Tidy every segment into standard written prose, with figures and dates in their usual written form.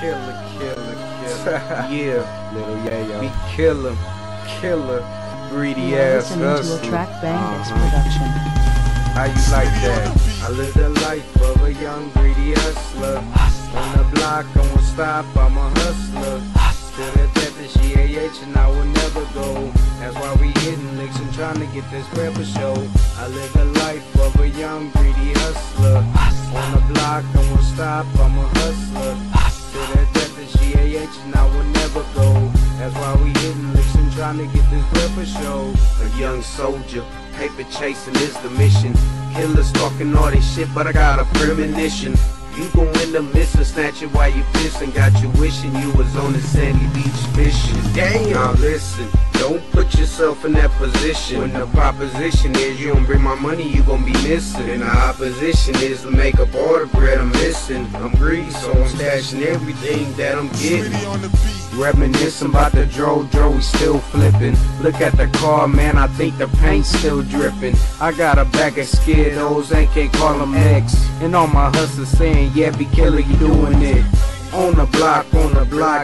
Killer. Yeah. Little Yayo. Be killer. Greedy You are ass listening to a hustler. Track Bangers production. How you like that? I live the life of a young greedy hustler. On the block, I won't stop, I'm a hustler. To the death of GAH and I will never go. That's why we hitting licks and trying to get this bread for show. I live the life of a young greedy hustler. On the block, I won't stop, I'm a hustler. To the death of GAH and I will never go. That's why we hitting licks and trying to get this bread for show. A young soldier, paper chasing is the mission. Killers talking all this shit, but I got a premonition. You gon' end up missing, snatching while you pissing. Got you wishing you was on the sandy beach fishing. Damn. Now listen, don't put yourself in that position. When the proposition is you don't bring my money, you gon' be missing. And the opposition is to make up all the bread I'm missing. I'm greedy, so I'm stashing everything that I'm getting. Reminiscing about the dro, we still flipping. Look at the car, man, I think the paint's still dripping. I got a bag of Skittles, and can't call them X. And all my hustlers saying, yeah, be killer, you doing it. On the block,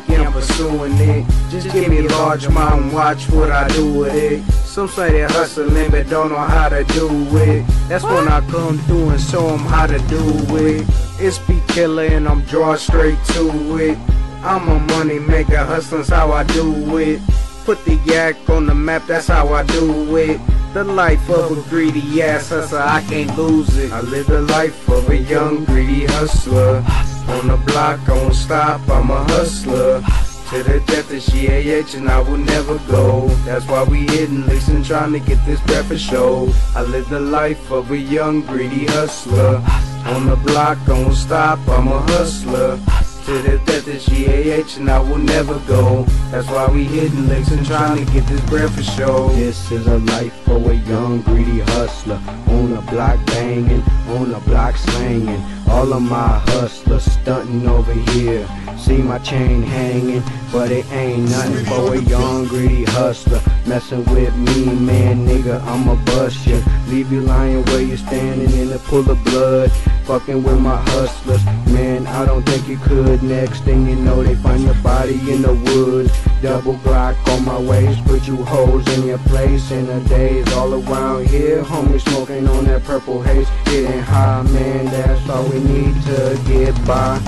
yeah, I'm pursuing it. Just give me a large amount and watch what I do with it. Some say they're hustling but don't know how to do it. That's when I come through and show them how to do it. It's be killer and I'm draw straight to it. I'm a money maker, hustling's how I do it. Put the yak on the map, that's how I do it. The life of a greedy ass hustler, I can't lose it. I live the life of a young greedy hustler. On the block, I won't stop, I'm a hustler. To the death of GAH and I will never go. That's why we hitting licks and trying to get this bread for show. I live the life of a young greedy hustler. On the block, I won't stop, I'm a hustler. To the death of GAH and I will never go. That's why we hitting licks and trying to get this bread for show. This is a life for a young greedy hustler. On the block banging, on the block slanging. All of my hustlers stunting over here. See my chain hanging, but it ain't nothing for a young greedy hustler. Messing with me, man, nigga, I'ma bust ya. Leave you lying where you standing in a pool of blood. Fucking with my hustlers, man, I don't think you could. Next thing you know, they find your body in the woods. Double Glock on my waist, put you hoes in your place. In the days all around here, homie smoking on that purple haze. Getting high, man, that's all we need to get by.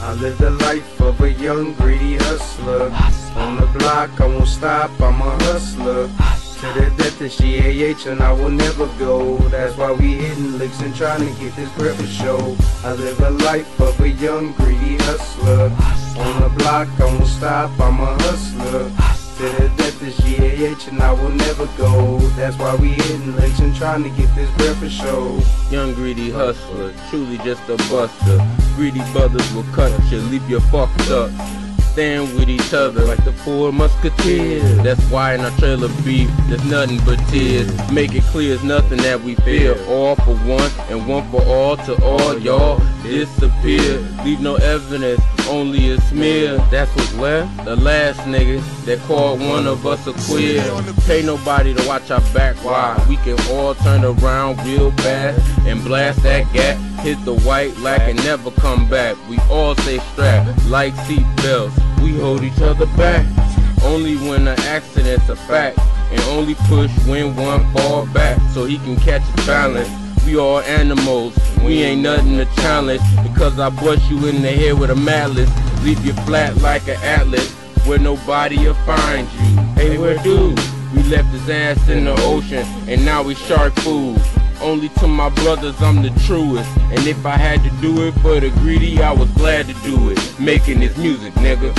I live the life of a young greedy hustler. On the block, I won't stop, I'm a hustler. To the death of GAH and I will never go. That's why we hitting licks and trying to get this bread for show. I live a life of a young greedy hustler. On the block, I won't stop, I'm a hustler. To the death of GAH and I will never go. That's why we hitting licks and trying to get this bread for show. Young greedy hustler, truly just a buster. Greedy brothers will cut you, leave you fucked up. Stand with each other like the four musketeers. That's why in our trailer beef, there's nothing but tears. Make it clear it's nothing that we fear. All for one and one for all. To all y'all disappear. Leave no evidence, only a smear. That's what's left. The last nigga that called one of us a queer. Pay nobody to watch our back. Why? We can all turn around real fast and blast that gap. Hit the white lack and never come back. We all stay strapped like seat belts. We hold each other back. Only when an accident's a fact. And only push when one fall back so he can catch his balance. We all animals, we ain't nothing to challenge. Because I bust you in the head with a malice. Leave you flat like an atlas where nobody'll find you. Hey, where dude? We left his ass in the ocean and now we shark food. Only to my brothers I'm the truest. And if I had to do it for the greedy, I was glad to do it. Making this music, nigga.